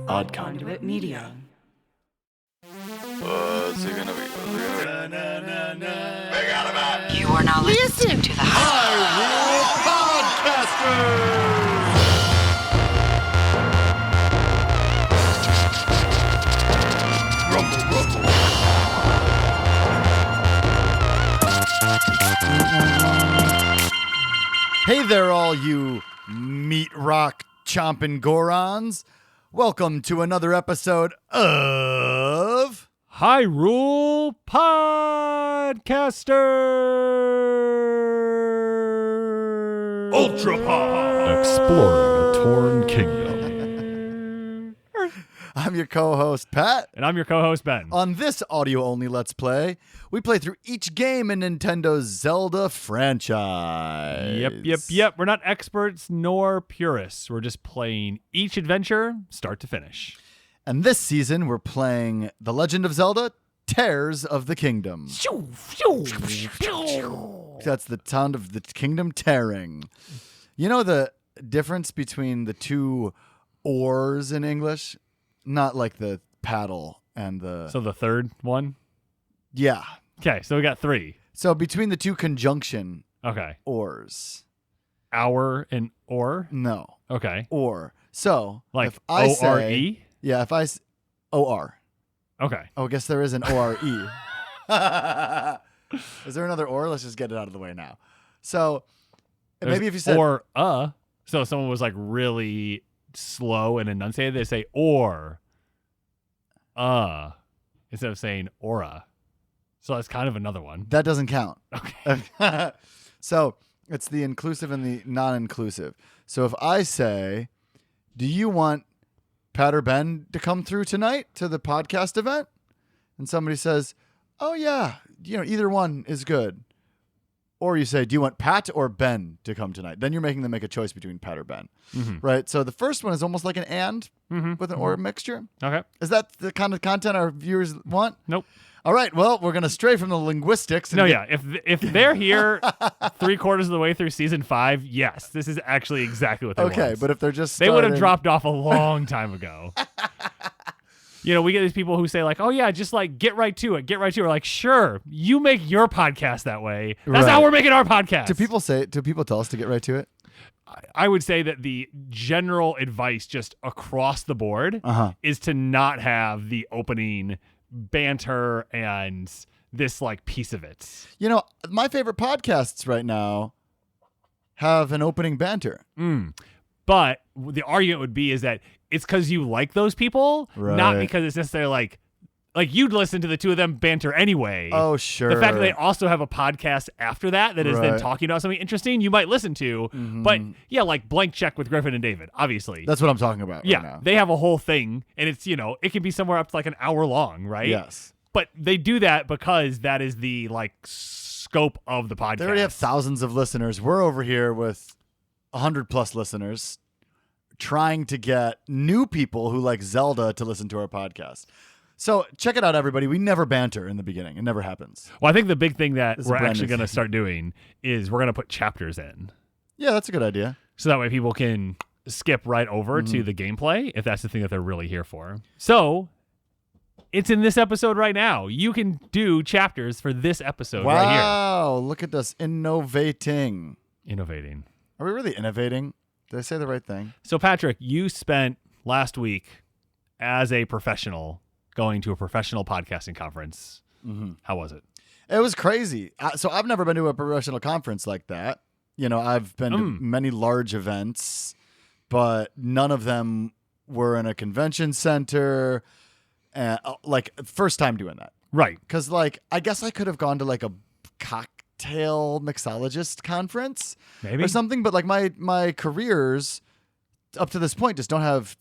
Odd Conduit Media. What's it gonna be? You are now listening to the Hyrule Podcasters! Hey there, all you meat rock chomping Gorons. Welcome to another episode of Hyrule Podcasters Ultra Pod! Exploring a Torn Kingdom. I'm your co-host, Pat. And I'm your co-host, Ben. On this audio-only Let's Play, we play through each game in Nintendo's Zelda franchise. Yep. We're not experts nor purists. We're just playing each adventure start to finish. And this season, we're playing The Legend of Zelda, Tears of the Kingdom. That's the sound of the kingdom tearing. You know the difference between the two oars in English? Not like the paddle and the... So the third one? Yeah. Okay, so we got three. So between the two conjunction Okay. oars. Hour and or? No. Okay. Or. So Like if I O-R-E? say... Yeah, if I... O-R. Okay. Oh, I guess there is an O-R-E. Is there another or? Let's just get it out of the way now. So maybe if you said... Or so if someone was like really slow and enunciated, they say or instead of saying aura. So that's kind of another one. That doesn't count. Okay. So it's the inclusive and the non-inclusive. So if I say, do you want Pat or Ben to come through tonight to the podcast event? And somebody says, oh yeah, either one is good. Or you say, do you want Pat or Ben to come tonight? Then you're making them make a choice between Pat or Ben, right? So the first one is almost like an and with an or mixture. Okay. Is that the kind of content our viewers want? Nope. All right, well, we're going to stray from the linguistics. No, yeah. If they're here 3/4 of the way through season 5, yes, this is actually exactly what they want. Okay, but if they're just they would have starting- dropped off a long time ago. We get these people who say like, oh yeah, just like get right to it. We're like, sure, you make your podcast that way. That's Right. how we're making our podcast. Do people tell us to get right to it? I would say that the general advice just across the board is to not have the opening banter and this like piece of it. My favorite podcasts right now have an opening banter. But the argument would be is that it's because you like those people, not Right. because it's necessarily like you'd listen to the two of them banter anyway. Oh, sure. The fact that they also have a podcast after that is then Right. talking about something interesting, you might listen to. But yeah, like Blank Check with Griffin and David, obviously. That's what I'm talking about yeah, right now. they have a whole thing, and it's, it can be somewhere up to like an hour long, right? Yes. But they do that because that is the like scope of the podcast. They already have thousands of listeners. We're over here with 100+ listeners trying to get new people who like Zelda to listen to our podcast. So check it out, everybody. We never banter in the beginning. It never happens. Well, I think the big thing that This is we're brand actually new going to thing. start doing is we're going to put chapters in. Yeah, that's a good idea. So that way people can skip right over to the gameplay if that's the thing that they're really here for. So it's in this episode right now. You can do chapters for this episode right here. Wow, look at us innovating. Innovating. Are we really innovating? Did I say the right thing? So Patrick, you spent last week as a professional going to a professional podcasting conference. How was it? It was crazy. So I've never been to a professional conference like that. I've been to many large events, but none of them were in a convention center. Like first time doing that. Right. Because I guess I could have gone to like a cocktail mixologist conference Maybe. or something. But like my careers up to this point just don't have,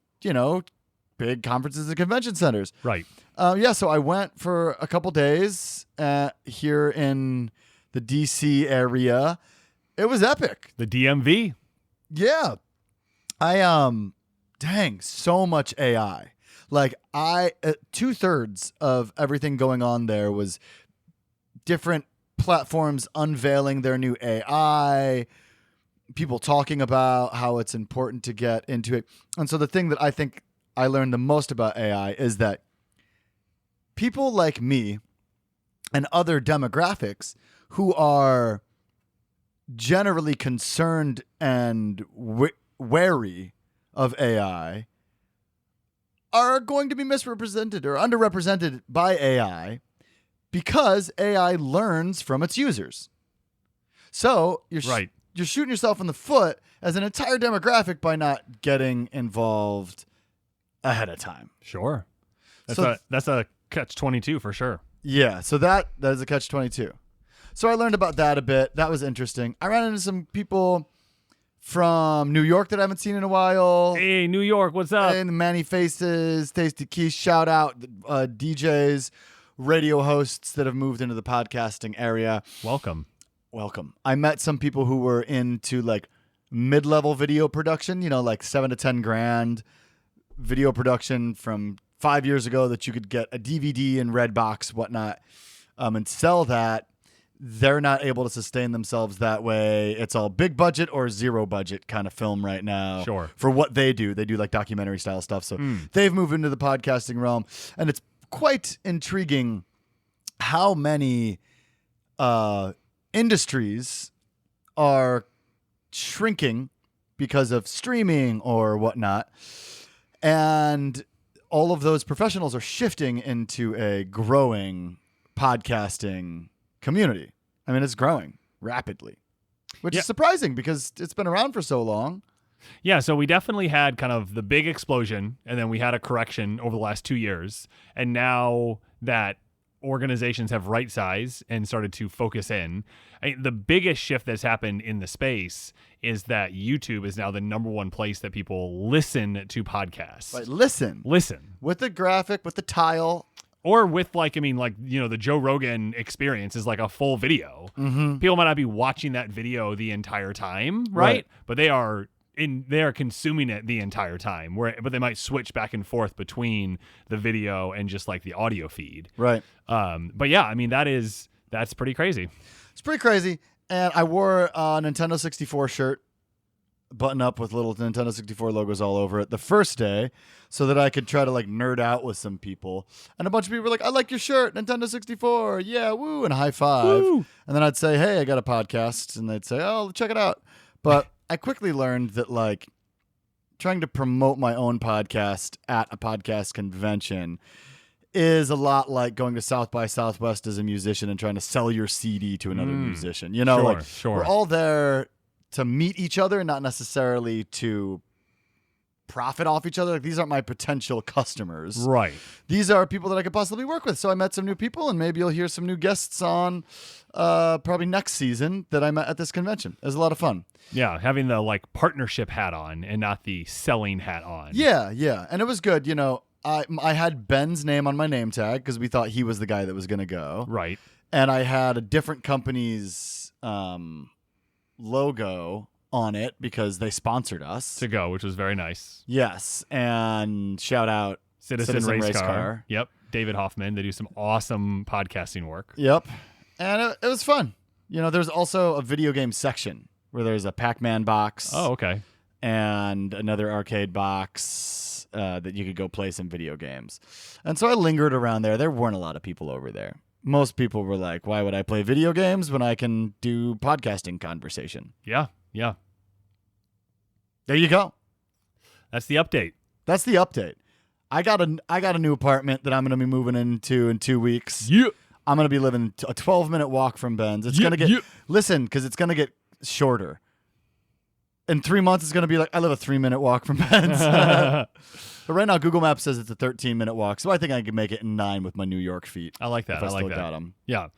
big conferences and convention centers. Right. So I went for a couple days here in the DC area. It was epic. The DMV. Yeah. So much AI. Like 2/3 of everything going on there was different platforms unveiling their new AI, people talking about how it's important to get into it. And so the thing that I think I learned the most about AI is that people like me and other demographics who are generally concerned and wary of AI are going to be misrepresented or underrepresented by AI because AI learns from its users. So you're shooting yourself in the foot as an entire demographic by not getting involved ahead of time. Sure. That's a catch-22 for sure. Yeah, so that is a catch-22. So I learned about that a bit. That was interesting. I ran into some people from New York that I haven't seen in a while. Hey, New York, what's up? And the Manny Faces, Tasty Keys, shout out DJs, radio hosts that have moved into the podcasting area. Welcome. I met some people who were into like mid-level video production, like $7 to $10,000 video production from 5 years ago that you could get a DVD in Redbox, whatnot, and sell that. They're not able to sustain themselves that way. It's all big budget or zero budget kind of film right now. Sure. For what they do. They do like documentary style stuff. So they've moved into the podcasting realm. And it's quite intriguing how many industries are shrinking because of streaming or whatnot. And all of those professionals are shifting into a growing podcasting community. I mean, it's growing rapidly, which is surprising because it's been around for so long. Yeah, so we definitely had kind of the big explosion, and then we had a correction over the last 2 years. And now that organizations have right-sized and started to focus in, the biggest shift that's happened in the space is that YouTube is now the number one place that people listen to podcasts. Right, listen. With the graphic, with the tile. Or with the Joe Rogan experience is like a full video. Mm-hmm. People might not be watching that video the entire time, right? But they are consuming it the entire time. But they might switch back and forth between the video and just like the audio feed. Right. But yeah, I mean that's pretty crazy. It's pretty crazy. And I wore a Nintendo 64 shirt, button up with little Nintendo 64 logos all over it the first day so that I could try to like nerd out with some people. And a bunch of people were like, I like your shirt, Nintendo 64. Yeah, woo, and high five. Woo. And then I'd say, hey, I got a podcast. And they'd say, oh, check it out. But I quickly learned that like trying to promote my own podcast at a podcast convention is a lot like going to South by Southwest as a musician and trying to sell your CD to another musician. Sure. We're all there to meet each other, not necessarily to profit off each other. Like, these aren't my potential customers. Right. These are people that I could possibly work with. So I met some new people, and maybe you'll hear some new guests on probably next season that I met at this convention. It was a lot of fun. Yeah, having the like partnership hat on and not the selling hat on. Yeah. And it was good. I had Ben's name on my name tag because we thought he was the guy that was going to go. Right. And I had a different company's logo on it because they sponsored us to go, which was very nice. Yes, and shout out Citizen Race Car. Yep, David Hoffman. They do some awesome podcasting work. Yep, and it was fun. There's also a video game section where there's a Pac-Man box. Oh, okay. And another arcade box that you could go play some video games. And so I lingered around there. There weren't a lot of people over there. Most people were like, why would I play video games when I can do podcasting conversation? Yeah. There you go. That's the update. I got a new apartment that I'm going to be moving into in 2 weeks. Yeah. I'm going to be living a 12-minute walk from Ben's. It's going to get listen, because it's going to get shorter. In 3 months, it's going to be like I live a 3-minute walk from Ben's. But right now, Google Maps says it's a 13-minute walk, so I think I can make it in 9 with my New York feet. I like that. I like still that. got 'em. Yeah.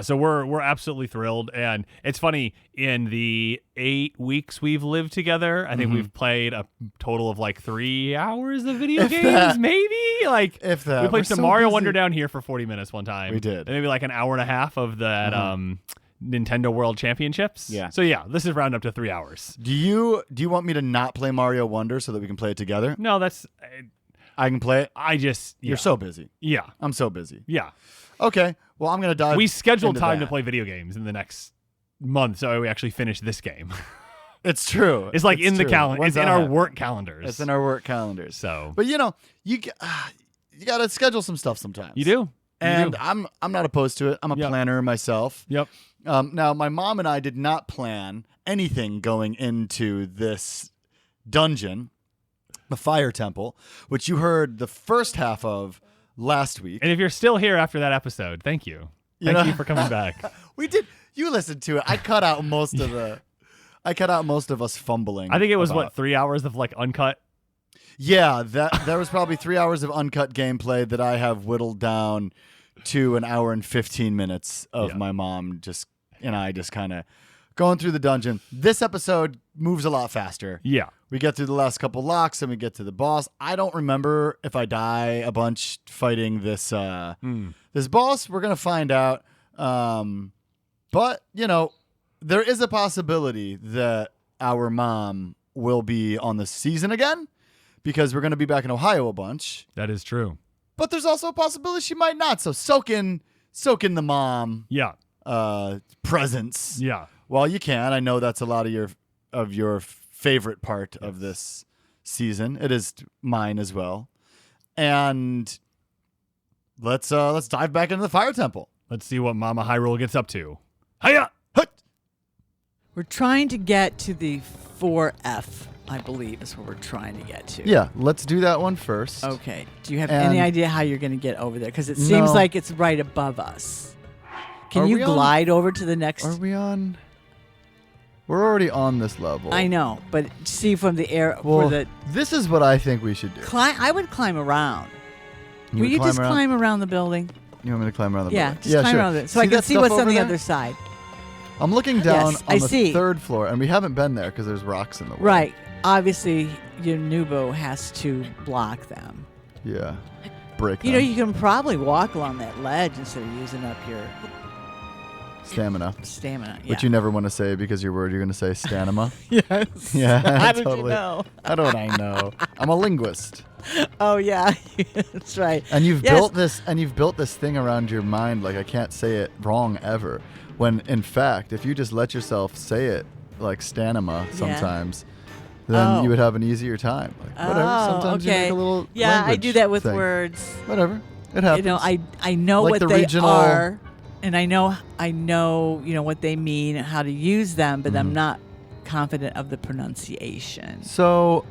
So we're absolutely thrilled, and it's funny. In the 8 weeks we've lived together, I think we've played a total of like 3 hours of video games, maybe. Like if that. We played We're some so Mario busy. Wonder down here for 40 minutes one time. We did, and maybe like an hour and a half of that Nintendo World Championships. Yeah. So yeah, this is round up to 3 hours. Do you want me to not play Mario Wonder so that we can play it together? No, that's. I can play it. You're so busy. Yeah. I'm so busy. Yeah. Okay. Well, I'm gonna dive. We scheduled into time that. to play video games in the next month, so we actually finish this game. It's true. It's like in the true. calendar. When's It's in that our happen? work calendars. It's in our work calendars. So But you got to schedule some stuff sometimes. you do. And I'm not opposed to it. I'm a Yep. planner myself. Yep. Now, my mom and I did not plan anything going into this dungeon, the Fire Temple, which you heard the first half of last week. And if you're still here after that episode, thank you. Thank you for coming back. We did. You listened to it. I cut out most of us fumbling. I think it was about- 3 hours of like uncut. Yeah, there was probably 3 hours of uncut gameplay that I have whittled down to an hour and 15 minutes of my mom and I just kind of going through the dungeon. This episode moves a lot faster. Yeah. We get through the last couple locks and we get to the boss. I don't remember if I die a bunch fighting this this boss. We're gonna find out. But there is a possibility that our mom will be on the season again, because we're going to be back in Ohio a bunch. That is true. But there's also a possibility she might not. So soak in the mom Yeah. presence Yeah. while you can. I know that's a lot of your favorite part of this season. It is mine as well. And let's dive back into the Fire Temple. Let's see what Mama Hyrule gets up to. Hiya! Hut! We're trying to get to the 4F, I believe, is what we're trying to get to. Yeah, let's do that one first. Okay. Do you have And- any idea how you're going to get over there? Because it seems No. like it's right above us. Can Are you we on- glide over to the next? Are we on? We're already on this level. I know, but see from the air Well, for the this is what I think we should do. climb. I would climb around. You Will would you just around? climb around the building? You want me to climb around the Yeah, building? just climb sure. around it so I can that see stuff what's on over the there? other side. I'm looking down Yes, on I the see. third floor, and we haven't been there because there's rocks in the way. Right. Obviously, your Nubo has to block them. Yeah. Break You know, them. you can probably walk along that ledge instead of using up your Stamina. stamina. Which you never want to say because you're worried you're going to say stanima. Yes. Yeah, How did totally. you know? How don't I know? I'm a linguist. Oh yeah, that's right. And you've Yes. built this thing around your mind like I can't say it wrong ever. When in fact, if you just let yourself say it like stanima sometimes, then Oh. you would have an easier time. Like, whatever. Oh, Sometimes you okay. make a little Yeah, I do language that with thing. words. Whatever. It happens. You know, I know Like what the they regional- are, and I know what they mean, how to use them, but Mm-hmm. I'm not confident of the pronunciation. So,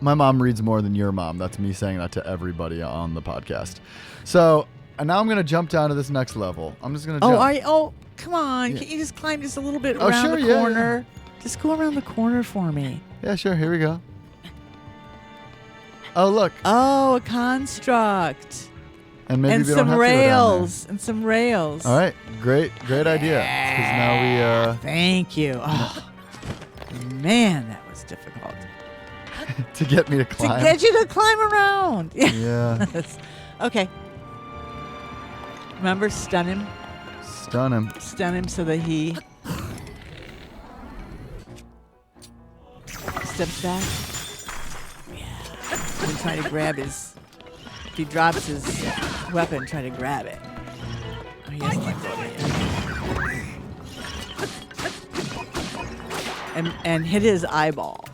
my mom reads more than your mom. That's me saying that to everybody on the podcast. So, and now I'm going to jump down to this next level. I'm just going to jump. Oh, come on. Yeah. Can't you just climb just a little bit Oh, around sure, the yeah, corner? Just go around the corner for me. Yeah, sure. Here we go. Oh, look. Oh, a construct. And maybe and we don't some have to go down rails. And some rails. there. All right. Great idea. Because now Thank you. Oh, man, that was difficult. to get me to To climb. get you to climb around. Yeah. Okay. Remember, stun him. Stun him. Stun him so that he steps back. Yeah. And try to grab his. If he drops his weapon, try to grab it. Oh, he hasn't let go of it yet. And hit his eyeball.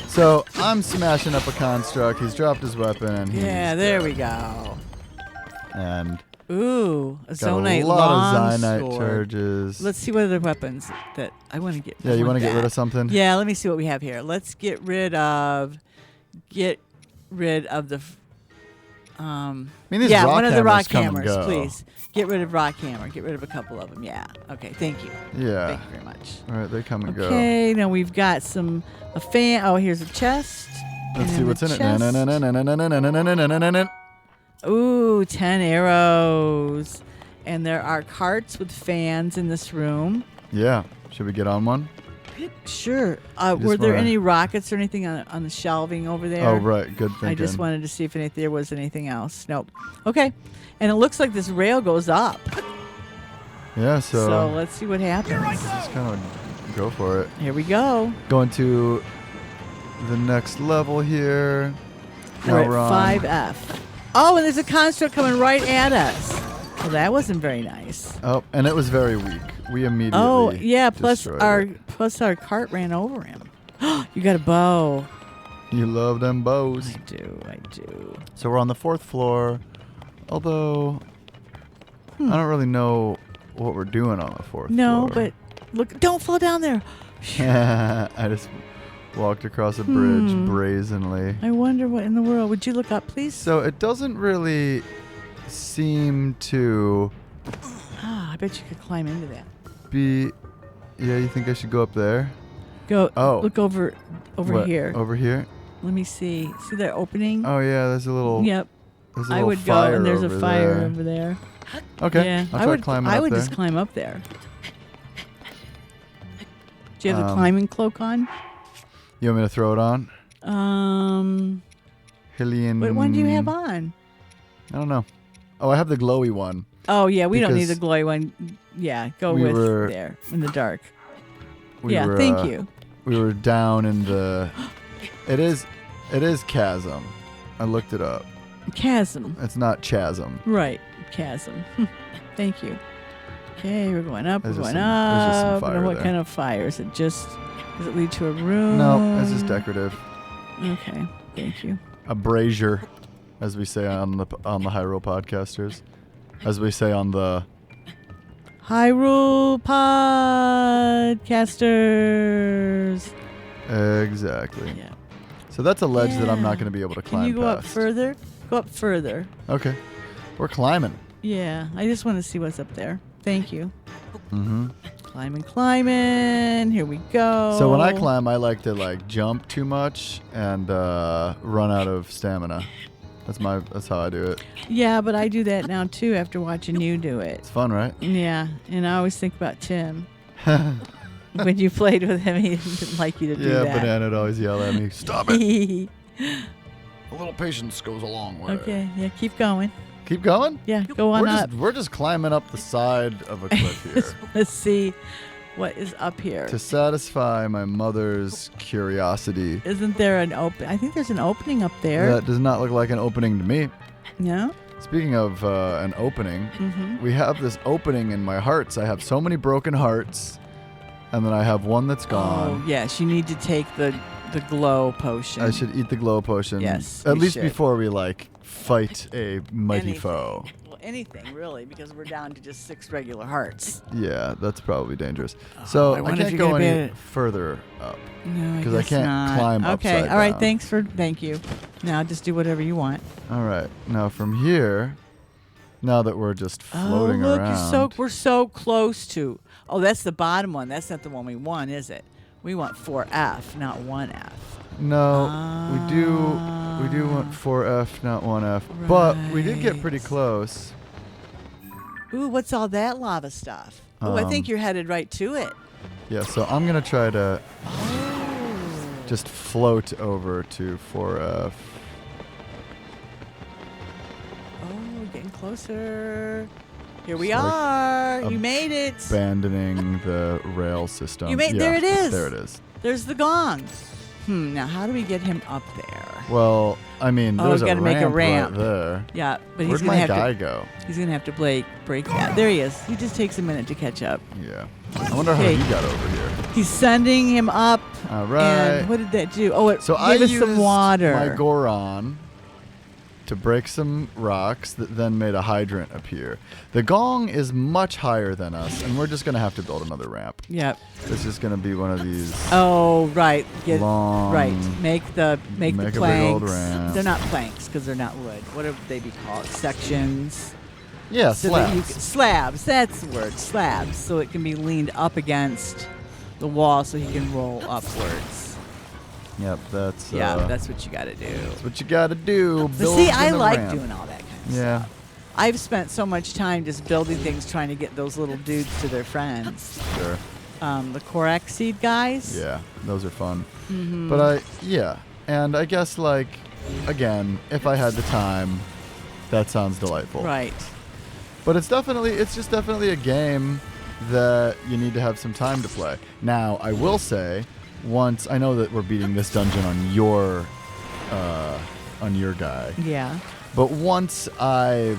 So, I'm smashing up a construct. He's dropped his weapon. And Yeah, there we go. And Ooh, a got zonite a lot long of Zionite sword. charges. Let's see what other weapons that I want to get. Yeah, you want want to get rid that. of something? Yeah, let me see what we have here. Let's get rid of the. I mean, these yeah, rock one of the rock come and hammers, go. please. Get rid of rock hammer. Get rid of a couple of them. Yeah. Okay. Thank you. Yeah. Thank you very much. All right, they come and go. Okay. Now we've got a fan. Oh, here's a chest. Let's And see what's in the it. chest. Na-na-na-na-na-na-na-na-na-na-na-na-na. Ooh, 10 arrows. And there are carts with fans in this room. Yeah. Should we get on one? Sure. just Were there wanna- any rockets or anything on the shelving over there? Oh, right. Good thinking. I just wanted to see if there was anything else. Nope. Okay. And it looks like this rail goes up. Yeah, So so let's see what happens. just kind of go for it. Here we go. Going to the next level here. Now We're we're on. at 5F. Oh, and there's a construct coming right at us. Well, that wasn't very nice. Oh, and it was very weak. We immediately. Oh, yeah. Plus destroyed our it. cart ran over him. You got a bow. You love them bows. I do. So we're on the 4th floor. Although, I don't really know what we're doing on the 4th floor. No, but look, don't fall down there. I just walked across a bridge brazenly. I wonder what in the world. Would you look up, please? So it doesn't really seem to I bet you could climb into that. be... Yeah, you think I should go up there? Go. Oh. Look over What, here. Over here? Let me see. See that opening? Oh, yeah, there's a little... Yep. There's a I little would go, fire and there's a over fire there. over there. Okay, Yeah, I'll try climbing up I would there. just climb up there. Do you have the Um, climbing cloak on? You want me to throw it on? Hillian... What one do you have on? I don't know. Oh, I have the glowy one. Oh yeah, we don't need the Because glowy one. Yeah, go we with were- there in the dark. We Yeah, were, thank you. We were down in the... It is chasm. I looked it up. Chasm. It's not chasm. Right, chasm. Thank you. Okay, we're going up. There's We're just going some- there's just some up. fire What there. kind of fire? Is it just? Does it lead to a room? No, it's just decorative. Okay, thank you. A brazier, as we say on the Hyrule Podcasters. As we say on the... Hyrule Podcasters. Exactly. Yeah. So that's a ledge that I'm Yeah. not going to be able to climb Can you go up past. further? Go up further. Okay. We're climbing. Yeah, I just want to see what's up there. Thank you. Mm-hmm. Climbing. Here we go. So when I climb, I like to jump too much and run out of stamina. That's how I do it. Yeah, but I do that now too after watching you do it. It's fun, right? Yeah, and I always think about Tim. When you played with him, he didn't like you to do Yeah, that. Banana'd always yell at me, "Stop it!" Okay, A little patience goes a long way. yeah, keep going. Keep going? Yeah, go on up. We're just climbing up the side of a cliff here. Let's see what is up here. To satisfy my mother's curiosity. Isn't there an open? I think there's an opening up there. That does not look like an opening to me. No? Speaking of an opening, Mm-hmm. we have this opening in my hearts. I have so many broken hearts, and then I have one that's Oh, gone. yes, you need to take the glow potion. I should eat the glow potion. Yes, At you least should. before we fight a mighty Anything. foe. Well, anything really, because we're down to just 6 regular hearts. Yeah, that's probably dangerous. So I I wonder if can't you're go gonna be any able to- further up. No, 'Cause I guess can't not. climb Okay, upside all right. down. Thank you. Now just do whatever you want. All right. Now from here, now that we're just floating oh, look, around. we're so close to. Oh, that's the bottom one. That's not the one we want, is it? We want 4F, not 1F. No, we do want 4F, not 1F. But we did get pretty Right. close. Ooh, what's all that lava stuff? Oh, I think you're headed right to it. Yeah, so I'm going to try to just float over to 4F. Oh, getting closer. Here we It's like are. a You made it. Abandoning the rail system. You made- Yeah, there it is. There it is. There's the gong. Now how do we get him up there? Well, I mean, Oh, there's we gotta a make a ramp ramp. right there. Yeah, but Where'd he's gonna my have guy to. go? He's gonna have to break that. There he is. He just takes a minute to catch up. Yeah. I wonder Okay. how he got over here. He's sending him up. All right. And what did that do? Oh, it So I gave us used some water. my Goron to break some rocks that then made a hydrant appear. The gong is much higher than us, and we're just going to have to build another ramp. Yep. It's just going to be one of these Oh, right. long... Right. Make the Make a big planks. old ramp. They're not planks because they're not wood. What would they be called? Sections. Yeah, So that you slabs. can, slabs. That's the word. Slabs. So it can be leaned up against the wall so he can roll upwards. Yep, that's... Yeah, that's what you got to do. that's what you got to do. But build see, I in a like ramp. doing all that kind of Yeah. stuff. I've spent so much time just building things, trying to get those little dudes to their friends. Sure. The Korak seed guys. Yeah, those are fun. Mm-hmm. But and I guess again, if I had the time, that sounds delightful. Right. But it's just definitely a game that you need to have some time to play. Now, I will say, once I know that we're beating this dungeon on your guy, Yeah. but once I've,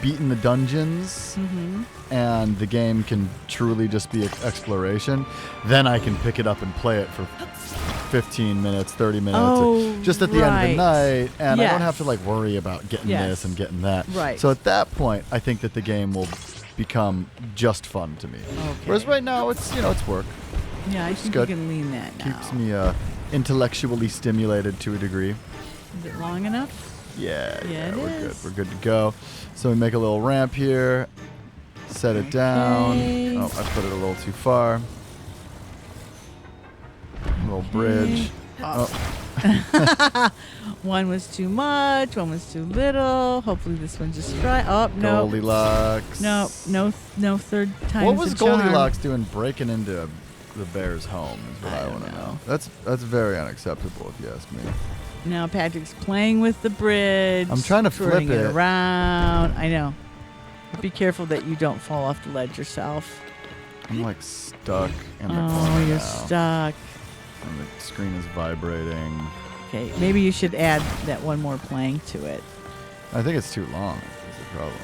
beaten the dungeons and the game can truly just be exploration, then I can pick it up and play it for 15 minutes, 30 minutes, just at the end of the night, and I don't have to like worry about getting this and getting that. Right. So at that point, I think that the game will become just fun to me. Okay. Whereas right now, it's it's work. Yeah, I think good. you can lean that now. Keeps me intellectually stimulated to a degree. Is it long enough? Yeah, Yeah, it we're is. good. We're good to go. So we make a little ramp here, set it down. Okay. Oh, I put it a little too far. Little bridge. Oh. One was too much, one was too little. Hopefully this one just right. Oh, no. Goldilocks. No third time. What was Goldilocks doing breaking into the bear's home is what I want to know. That's very unacceptable if you ask me. Now Patrick's playing with the bridge. I'm trying to flip turning it. around. I know. Be careful that you don't fall off the ledge yourself. I'm like stuck in the Oh, corner you're now. stuck. And the screen is vibrating. Okay, maybe you should add that one more playing to it. I think it's too long. Is the problem.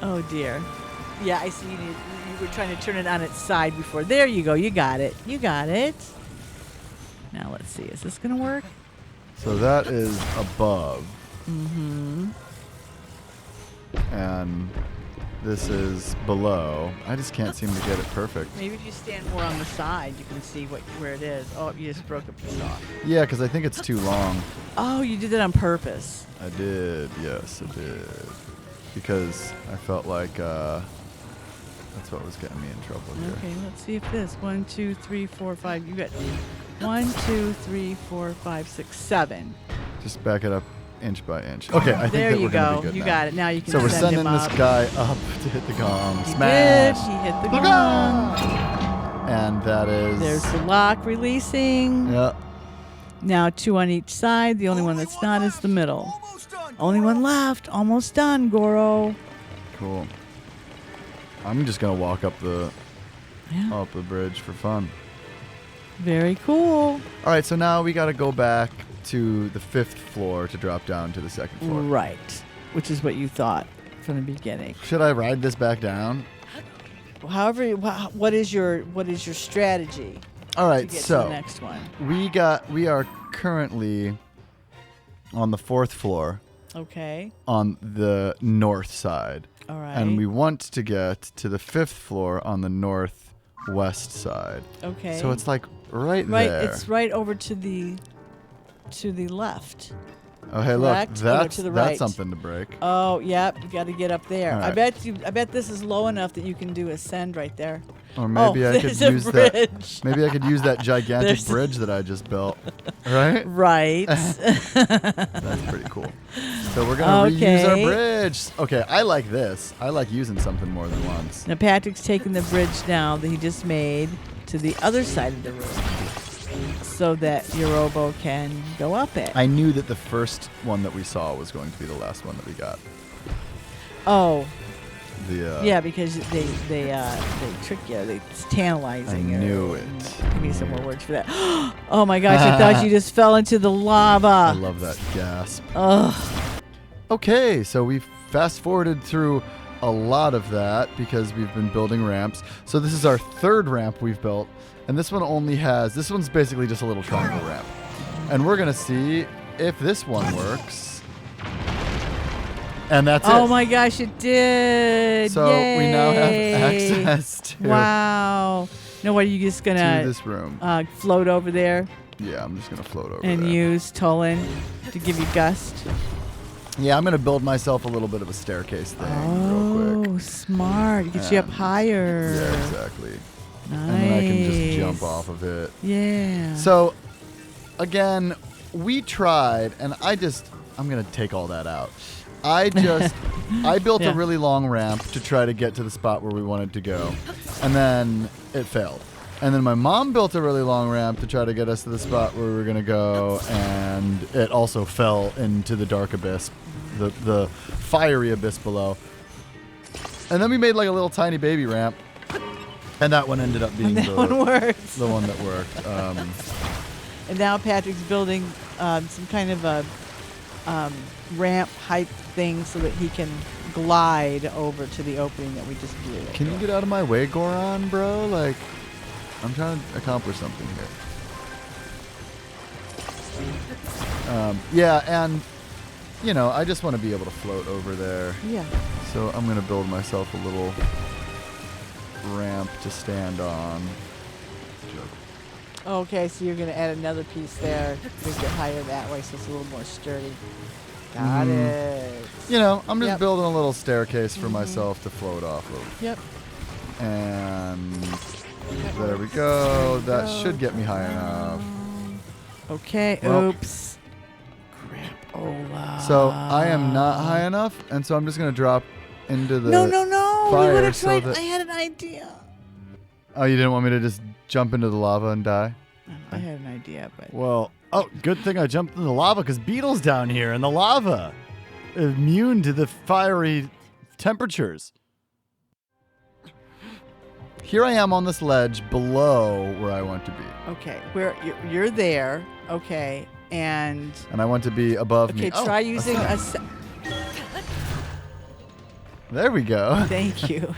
Oh dear. Yeah, I see. You were trying to turn it on its side before. There you go. You got it. You got it. Now let's see. Is this gonna work? So that is above. Mm-hmm. And this is below. I just can't seem to get it perfect. Maybe if you stand more on the side, you can see where it is. Oh, you just broke a piece off. Yeah, because I think it's too long. Oh, you did that on purpose. I did. Yes, I did. Because I felt like that's what was getting me in trouble here. Okay, let's see if this 1, 2, 3, 4, 5. You got 1, 2, 3, 4, 5, 6, 7. Just back it up inch by inch. Okay, I think There that you we're gonna go. be good You now. got it. Now you can So we're send sending him this up. guy up to hit the gong. He Smash. did. He hit the Gong. gong. And that is. There's the lock releasing. Yeah. Now 2 on each side. The only one that's not is the middle. Only one left. Almost done, Goro. Cool. I'm just gonna walk up the Yeah. bridge for fun. Very cool. All right, so now we got to go back to the 5th floor to drop down to the 2nd floor. Right. Which is what you thought from the beginning. Should I ride this back down? However, what is your strategy All to right, get to so the next one? we are currently on the 4th floor Okay. on the north side. All right. And we want to get to the 5th floor on the northwest side. Okay. So it's like right right. there. It's right over to the left. Oh, hey, correct? look, Or to the that's right. something to break. Oh, yep. You got to get up there. All I right. bet this is low enough that you can do ascend right there. Or maybe I could there's a use that. bridge. Maybe I could use that gigantic There's- bridge that I just built. Right? Right. That's pretty cool. So we're gonna reuse our Okay. bridge. Okay, I like this. I like using something more than once. Now Patrick's taking the bridge now that he just made to the other side of the room, so that Yorobo can go up it. I knew that the first one that we saw was going to be the last one that we got. Oh, The yeah, because they trick you. It's tantalizing. I knew it. Give me some more words for that. Oh my gosh! I thought you just fell into the lava. I love that gasp. Ugh. Okay, so we fast forwarded through a lot of that because we've been building ramps. So this is our 3rd ramp we've built, and this one's basically just a little triangle ramp. And we're gonna see if this one works. And that's it. Oh my gosh! It did. So we now have Yay. access to, Wow. No, what are you just to gonna this room. float over there Yeah, I'm just gonna float over and there. use Tolan to give you gust? Yeah, I'm gonna build myself a little bit of a staircase thing real quick. Oh, smart. Get you up And- higher. Yeah, exactly. Nice. And then I can just jump off of it. Yeah. So, again, we tried, and I'm going to take all that out. I built Yeah. a really long ramp to try to get to the spot where we wanted to go, and then it failed. And then my mom built a really long ramp to try to get us to the spot where we were going to go, and it also fell into the dark abyss, the fiery abyss below. And then we made like a little tiny baby ramp, and that one ended up being that one worked. the one that worked. And now Patrick's building some kind of a ramp height thing so that he can glide over to the opening that we just blew. Can you get out of my way, Goron, bro? Like, I'm trying to accomplish something here. Yeah, and, you know, I just want to be able to float over there. Yeah. So I'm going to build myself a little ramp to stand on. Okay, so you're going to add another piece there to get higher that way so it's a little more sturdy. Got it. You know, I'm just Yep. building a little staircase for myself to float off of. Yep. And there we go. That should get me high enough. Okay, Well. oops. Crapola. So I am not high enough, and so I'm just going to drop into the No. fire You would have so tried. that- I had an idea. Oh, you didn't want me to just jump into the lava and die? I had an idea, but Well, oh, good thing I jumped in the lava because Beetle's down here in the lava. Immune to the fiery temperatures. Here I am on this ledge below where I want to be. okay, where you're there. Okay, and And I want to be above me. okay, try using a. There we go. Thank you.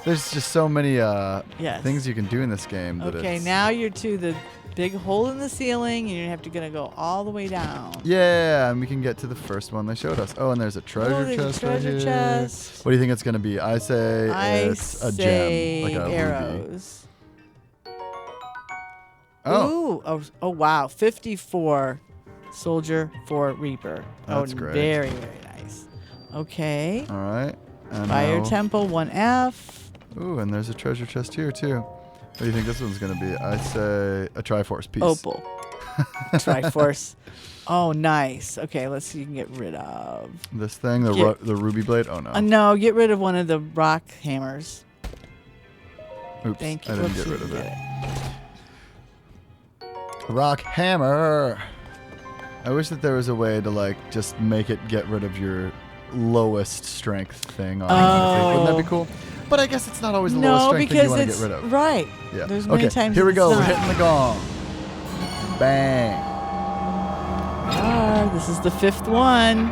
There's just so many Yes. things you can do in this game. That Okay, it's, now you're to the big hole in the ceiling, and you're gonna go all the way down. Yeah, and we can get to the first one they showed us. Oh, and there's a treasure there's a chest treasure right here. chest. What do you think it's going to be? I say I it's a say gem, like a ruby. arrows. Oh, Ooh, oh, wow, 54 soldier for reaper. That's oh, great. Very, very nice. Okay. all right. And Fire now- temple 1F. Ooh, and there's a treasure chest here too. What do you think this one's going to be? I say a Triforce piece. Opal. Triforce. Oh, nice. Okay, let's see. You can get rid of. This thing, the Get- the ruby blade. Oh no. No, get rid of one of the rock hammers. Oops, Thank you. I didn't Whoops, get rid you of can it. get Rock hammer. I wish that there was a way to like just make it get rid of your lowest strength thing on it. Wouldn't that be cool? But I guess it's not always the lowest No, strength thing you because want to it's get rid of. right. Yeah. There's many okay, times here we it's go. We're not. hitting the gong. Bang. This is the 5th one.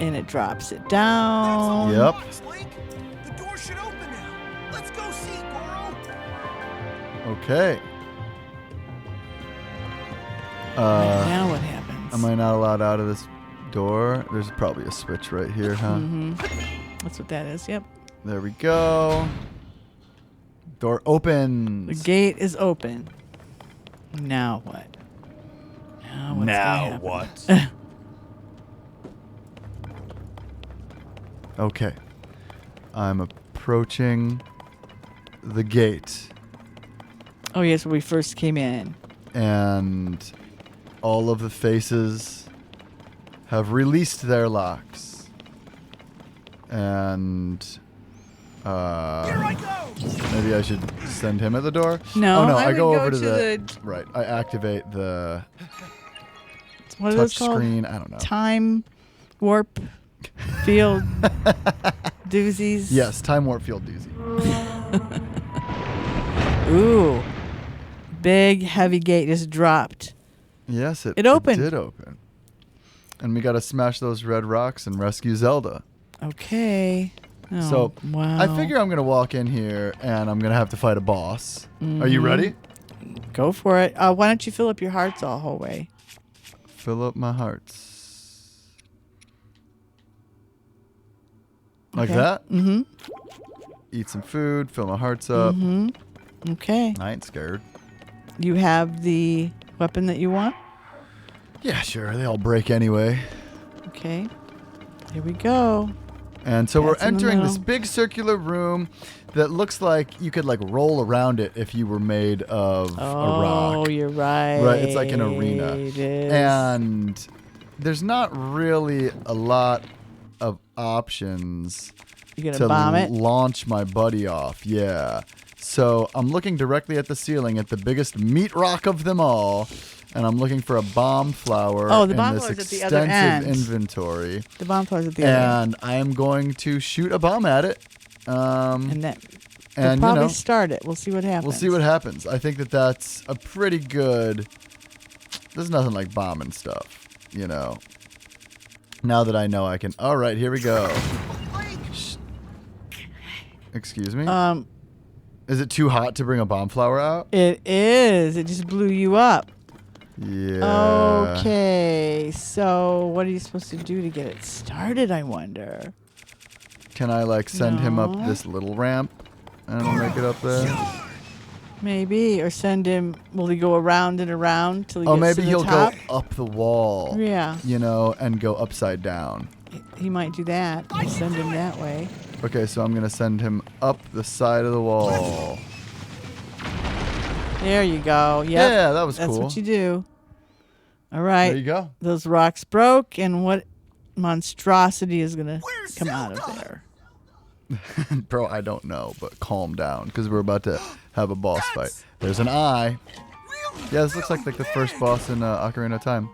And it drops it down. Yep. Link, the door should open now. Let's go see, Goro. Okay. Now what happens? Am I not allowed out of this door? There's probably a switch right here, huh? That's what that is. Yep. There we go. Door opens. The gate is open. Now what? Now what's gonna Now happen? what? Okay. I'm approaching the gate, Oh yes, when we first came in. and all of the faces have released their locks. And Here I go. maybe I should send him at the door. No, oh no, I I would go go over to to the right. I activate the What is touch it called? screen. I don't know. Time warp field doozies. Yes, time warp field doozy. Ooh. Big heavy gate just dropped. Yes, It opened. It did open. And we got to smash those red rocks and rescue Zelda. Okay. Oh, So, wow. I figure I'm going to walk in here and I'm going to have to fight a boss. Are you ready? Go for it. Why don't you fill up your hearts all whole way? Fill up my hearts. Like Okay. that? Mm-hmm. Eat some food, fill my hearts up. Okay. I ain't scared. You have the weapon that you want? Yeah, sure. They all break anyway. Okay. Here we go. And so That's we're in the entering this middle. big circular room that looks like you could like roll around it if you were made of a rock. Oh, you're right. Right, it's like an arena. It is. And there's not really a lot of options You gonna to bomb it? launch my buddy off. Yeah. So I'm looking directly at the ceiling at the biggest meat rock of them all, and I'm looking for a bomb flower Oh, the in bomb this flower's at the other extensive end. inventory. The bomb flower's at the other end. And I am going to shoot a bomb at it. And that we'll And, you probably know, start it. We'll see what happens. we'll see what happens. I think that that's a pretty good there's nothing like bombing stuff, you know. Now that I know I can. All right, here we go. Shh. Excuse me. Is it too hot to bring a bomb flower out? It is. It just blew you up. Yeah. Okay. So what are you supposed to do to get it started, I wonder? Can I like send him up No. this little ramp and make it up there? Maybe. Or send him, will he go around and around till he Oh, gets maybe to the he'll top? go up the wall. Yeah. You know, and go upside down. He might do that. Send him that way. Okay, so I'm gonna send him up the side of the wall. There you go. Yep. Yeah, that was That's cool. what you do. All right. There you go. Those rocks broke, and what monstrosity is going to Where's come out of Zelda? there? Bro, I don't know, but calm down, because we're about to have a boss fight. There's an eye. Really? Yeah, this looks like the first boss in Ocarina of Time.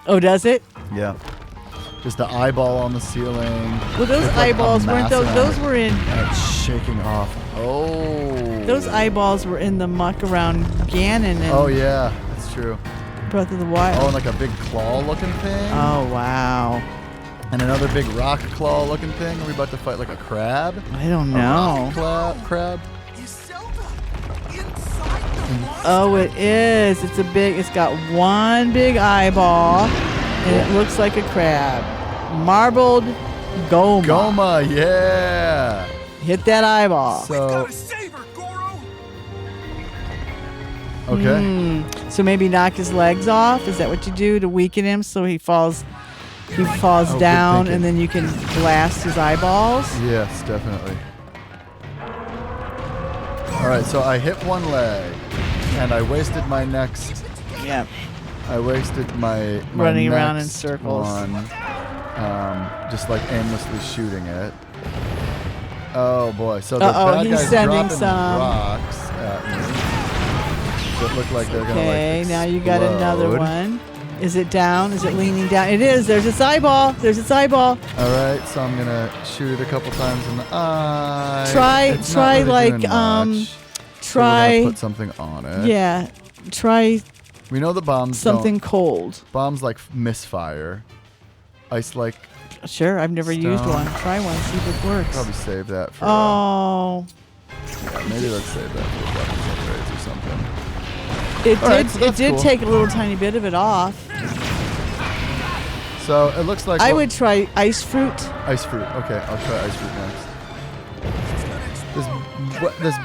Oh, does it? Yeah. Just the eyeball on the ceiling. Well, those It's like a eyeballs weren't those. massive Those were in. And it's shaking off. Oh. Those eyeballs were in the muck around Ganon and Oh, yeah. That's true. Breath of the Wild. Oh, and like a big claw-looking thing. Oh, wow. And another big rock claw-looking thing. Are we about to fight like a crab? I don't A know. rock crab? Is Zelda inside the monster? Oh, it is. It's got one big eyeball, and it looks like a crab. Marbled Goma. Goma, yeah. Hit that eyeball. So, Gotta save her, Goro. okay. So maybe knock his legs off. Is that what you do to weaken him so he falls Oh, good down, thinking. and then you can blast his eyeballs? Yes, definitely. All right, so I hit one leg, and I wasted my next. Yeah. I wasted my Running around in next circles. One, just like aimlessly shooting it. Oh boy! So the bad he's guy's sending dropping some. rocks at me that look like they're gonna Okay, like now you got another explode. one. Is it down? Is it leaning down? It is. There's its eyeball. There's its eyeball. All right, so I'm gonna shoot it a couple times in the eye. Try It's not really like, doing much, so we're Try. gonna put something on it. Yeah. Try We know the bombs something cold. Bombs like misfire. Ice like. Sure. I've never used Stone. one. Try one. See if it works. Probably save that for. Oh. Yeah, maybe let's save that for weapons upgrades or something. It All right, did. so It that's did cool. take a little tiny bit of it off. So it looks like I would try ice fruit. ice fruit. Okay, I'll try ice fruit next. This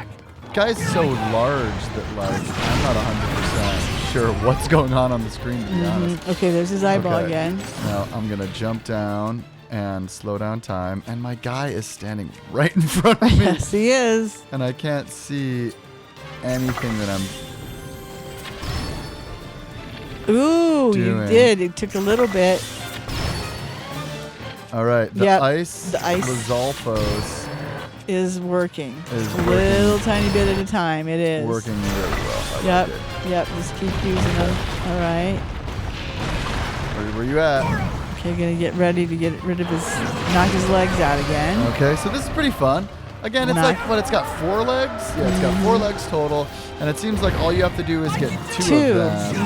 guy's so large that like I'm not 100% sure what's going on the screen to be honest. Okay, there's his eyeball Okay. again. Now I'm gonna jump down and slow down time, and my guy is standing right in front of me, Yes, he is. and I can't see anything that I'm. Ooh, you Doing. did. It took a little bit. All right, the Yep, ice, the ice. Lizalfos Is working. is A little tiny bit at a time. It is. working really well. I Yep. like it. Yep. Just keep using them. All right. Where you at? Okay, gonna get ready to get rid of knock his legs out again. Okay, so this is pretty fun. Again, it's like, what, it's got 4 legs? Yeah, it's got 4 legs total, and it seems like all you have to do is get 2 Two. of them,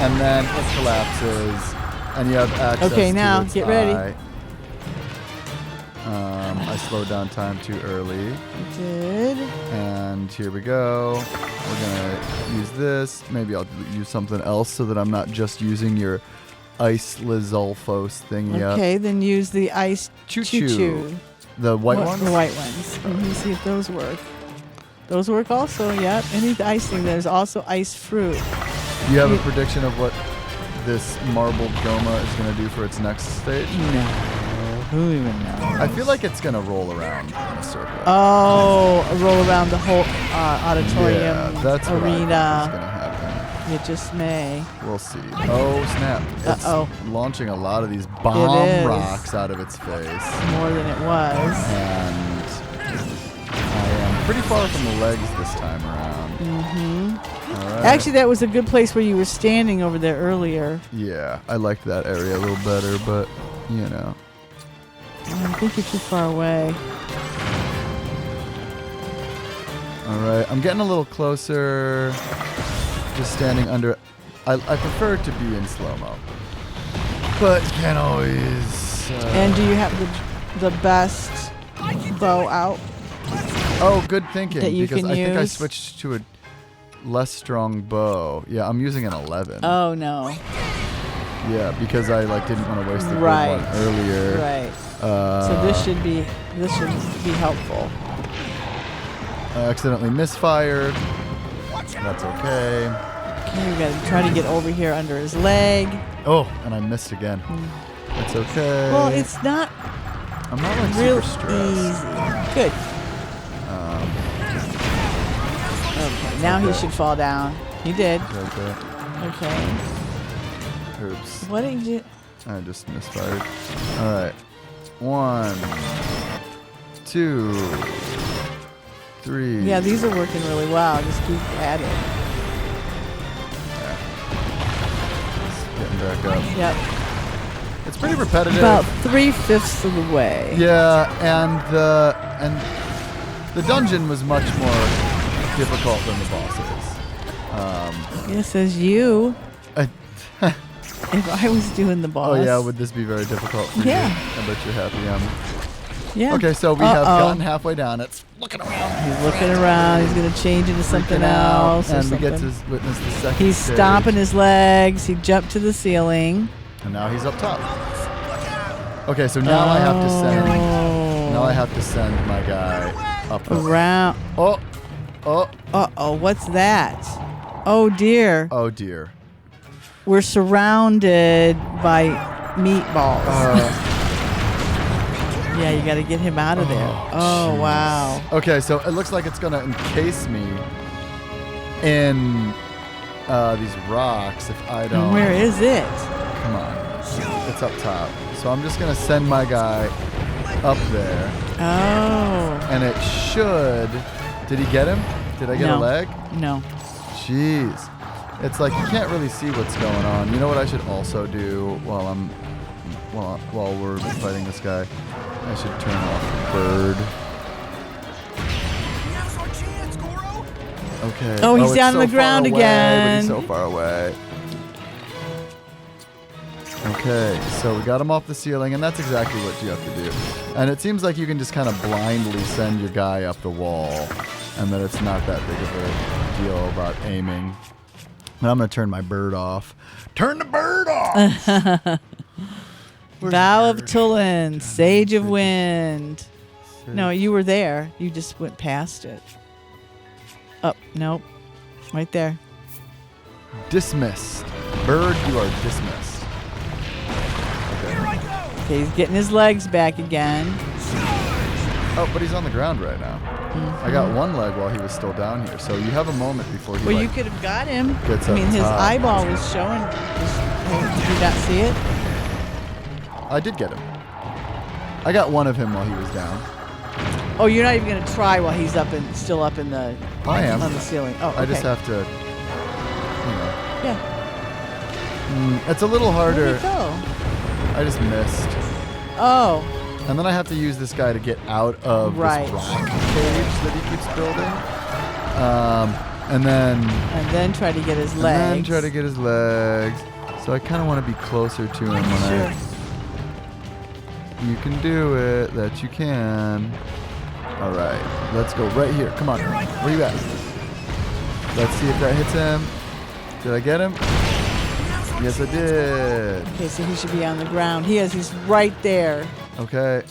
and then it collapses, and you have access Okay, to now, its get ready. eye. I slowed down time too early, You did. and here we go. We're gonna use this. Maybe I'll use something else so that I'm not just using your ice Lizalfos thingy up. Okay, then use the ice Choo-choo. choo-choo. The white What- ones? The white ones. Let me see if those work. Those work also, yep. Any icing. There's also ice fruit. Do you have a prediction of what this marbled Goma is going to do for its next stage? No. Who even knows? I feel like it's going to roll around in a circle. Oh, roll around the whole auditorium yeah, that's what I think is going arena. to happen. It just may. We'll see. Oh, snap. It's Uh-oh. launching a lot of these bomb is. rocks out of its face. More than it was. And I am pretty far from the legs this time around. Mm-hmm. All right. Actually, that was a good place where you were standing over there earlier. Yeah, I liked that area a little better, but, you know. I think you're too far away. All right, I'm getting a little closer. Just standing under. I prefer it to be in slow-mo. But can't always... And do you have the best bow out? Oh, good thinking. That you because can I think I use? switched to a less strong bow. Yeah, I'm using an 11. Oh no. Yeah, because I didn't want to waste the good Right. one earlier. Right. So this should be helpful. I accidentally misfired. That's okay. Okay, we gotta try to get over here under his leg. Oh, and I missed again. That's okay. Well, it's not I'm not real super stressed. easy. Good. Okay, now he should fall down. He did. Okay. Okay. Oops. What did you? I just misfired. All right. 1, 2, 3. Yeah, these are working really well. Just keep at it. Getting back up. Yep. It's pretty repetitive. About 3/5 of the way. Yeah, and the dungeon was much more difficult than the bosses. Yes, as you. I- If I was doing the boss. Oh yeah, would this be very difficult for Yeah. you? I bet you're happy. Yeah. Okay, so we have gotten halfway down. It's looking around. He's looking around. He's gonna change into something freaking out, else. Or and we get something. to witness the second He's stage. stomping his legs. He jumped to the ceiling. And now he's up top. Okay, so now I have to send. Now I have to send my guy up. Around. Oh, Uh-oh, what's that? Oh dear. oh dear. We're surrounded by meatballs. Yeah, you got to get him out of there. Oh, jeez. wow. Okay, so it looks like it's gonna encase me in these rocks if I don't. Where is it? Come on, it's up top. So I'm just gonna send my guy up there, Oh. and it should. Did he get him? Did I get a No. leg? No. Jeez. It's like you can't really see what's going on. You know what I should also do while we're fighting this guy? I should turn off bird. Now's our chance, Goro. Okay. Oh, he's it's down on so the far ground away, again. But he's so far away. Okay, so we got him off the ceiling, and that's exactly what you have to do. And it seems like you can just kind of blindly send your guy up the wall, and that it's not that big of a deal about aiming. And I'm going to turn my bird off. Turn the bird off! Vow of Tulin, Sage of Wind. No, you were there. You just went past it. Oh, nope. Right there. Dismissed. Bird, you are dismissed. Okay, he's getting his legs back again. Oh, but he's on the ground right now. I got one leg while he was still down here. So you have a moment before he Well, you could have got him. gets I mean, up his top. eyeball was showing. Did you not see it? I did get him. I got one of him while he was down. Oh, you're not even gonna try while he's still up in the. I am. On the ceiling. Oh, okay. I just have to, Yeah. it's a little Where'd harder. he go? I just missed. Oh. And then I have to use this guy to get out of Right. this rock cage that he keeps building. And then try to get his And legs. then try to get his legs. So I kind of want to be closer to him when You can do it. That you can. All right. Let's go right here. Come on. Where you at? Let's see if that hits him. Did I get him? Yes, I did. Okay, so he should be on the ground. He is. He's right there. Okay.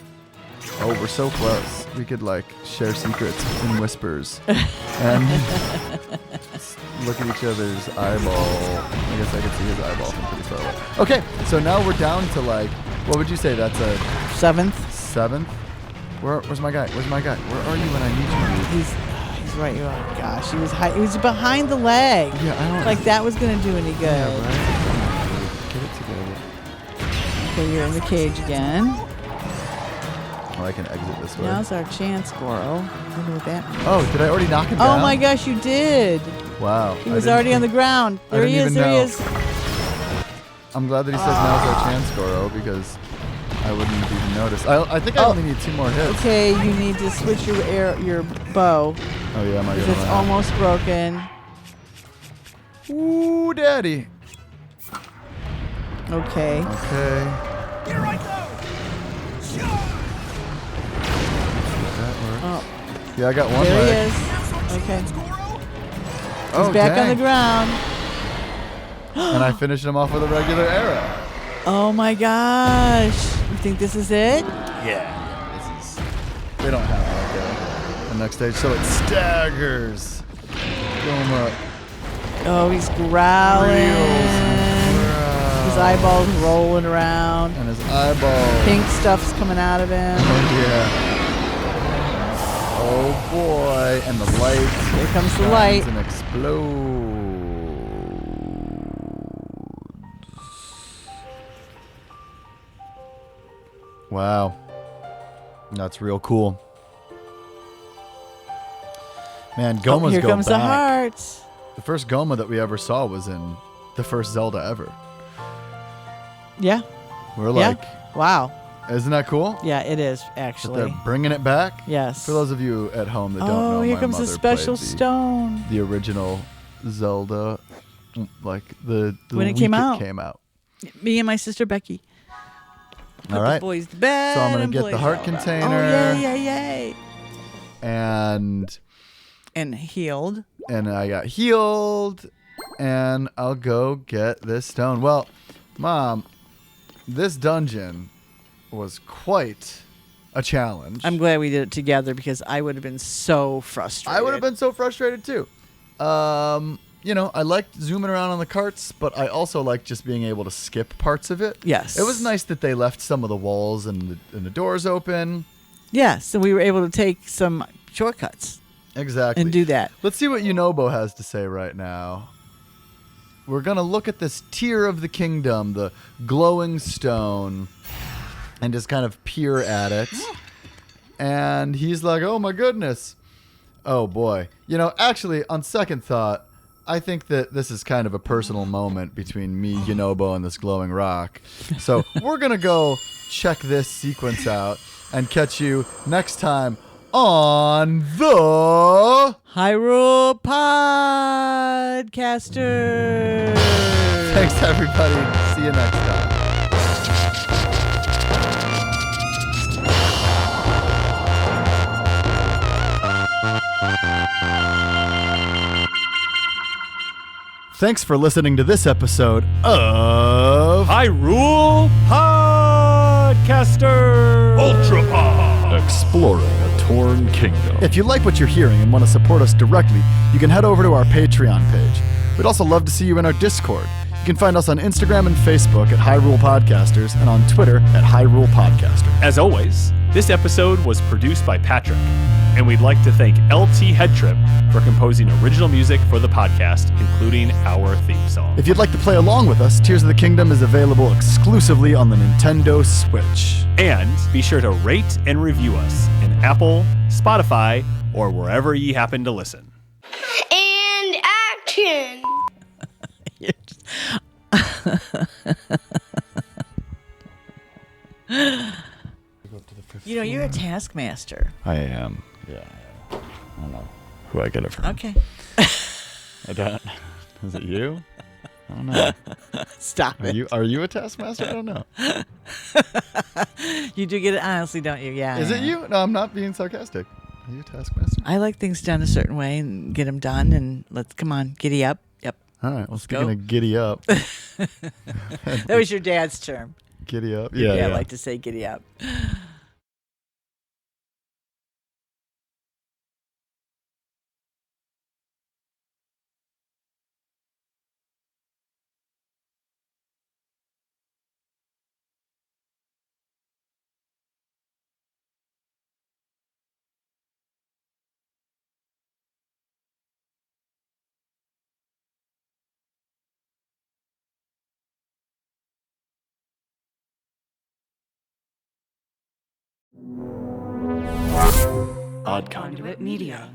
Oh, we're so close. We could share secrets in whispers and look at each other's eyeball. I guess I could see his eyeball from pretty far away. Okay, so now we're down to what would you say? That's a 7th. 7th? Where's my guy? Where's my guy? Where are you when I need you? He's right. Oh gosh, he was high. He was behind the leg. Yeah, I don't. Like that was gonna do any good. Yeah, right. Get it together. Okay, you're in the cage again. Oh, I can exit this way. Now's our chance, Goro. I wonder what that means. Oh, did I already knock him down? Oh my gosh, you did. Wow. He was already on the ground. I There he didn't is. even There he know. is. I'm glad that he says now's our chance, Goro, because I wouldn't have even noticed. I think I only need 2 more hits. Okay, you need to switch your bow Oh yeah, am I because gonna it's run out? almost broken. Ooh, daddy. Okay. Okay. Here I go! That works. Oh, Yeah, I got one there he leg. is. Okay. Oh, He's back on dang. the ground. And I finished him off with a regular arrow. Oh my gosh. You think this is it? Yeah. This is. They don't have like the next stage, so it staggers. Go him up. Oh, he's growling. His eyeballs rolling around. And his eyeball. Pink stuff's coming out of him. Oh yeah. Oh boy. And the light. Here comes the light. And explodes. Wow. That's real cool. Man, Gomas Here go comes the back. hearts. The first Goma that we ever saw was in the first Zelda ever. Yeah. We're like, Wow. isn't that cool? Yeah, it is That actually. they're bringing it back? Yes. For those of you at home that don't know, Oh, here my comes the mother special played stone. the original Zelda, like the When it week came out. came out. Me and my sister Becky. Put All right. the boys to bed. So I'm gonna and get play the heart Zelda. container. Oh, yay. And And healed. I got healed, and I'll go get this stone. Well, Mom, this dungeon was quite a challenge. I'm glad we did it together because I would have been so frustrated. I would have been so frustrated too. You know, I liked zooming around on the carts, but I also liked just being able to skip parts of it. Yes. It was nice that they left some of the walls and the doors open. Yes, and we were able to take some shortcuts Exactly. and do that. Let's see what Yunobo has to say right now. We're going to look at this tier of the kingdom, the glowing stone, and just kind of peer at it. And he's like, oh my goodness. Oh boy. You know, actually, on second thought, I think that this is kind of a personal moment between me, Yunobo, and this glowing rock. So we're going to go check this sequence out and catch you next time on the Hyrule Podcasters. Thanks, everybody. See you next time. Thanks for listening to this episode of Hyrule Podcasters! Ultra Pod. Exploring a torn kingdom. If you like what you're hearing and want to support us directly, you can head over to our Patreon page. We'd also love to see you in our Discord. You can find us on Instagram and Facebook at Hyrule Podcasters and on Twitter at Hyrule Podcaster. As always, this episode was produced by Patrick, and we'd like to thank LT Headtrip for composing original music for the podcast, including our theme song. If you'd like to play along with us, Tears of the Kingdom is available exclusively on the Nintendo Switch. And be sure to rate and review us in Apple, Spotify, or wherever ye happen to listen. And action! You know, you're a taskmaster. I am. Yeah. I don't know who I get it from. Okay. I don't. Is it you? I don't know. Stop it. Are you a taskmaster? I don't know. You do get it honestly, don't you? Yeah. Is it yeah. you? No, I'm not being sarcastic. Are you a taskmaster? I like things done a certain way and get them done. And let's come on, giddy up. Yep. All right. Well, speaking go. of giddy up, That was your dad's term. giddy up. Yeah, Yeah. I like to say giddy up. Conduit Media.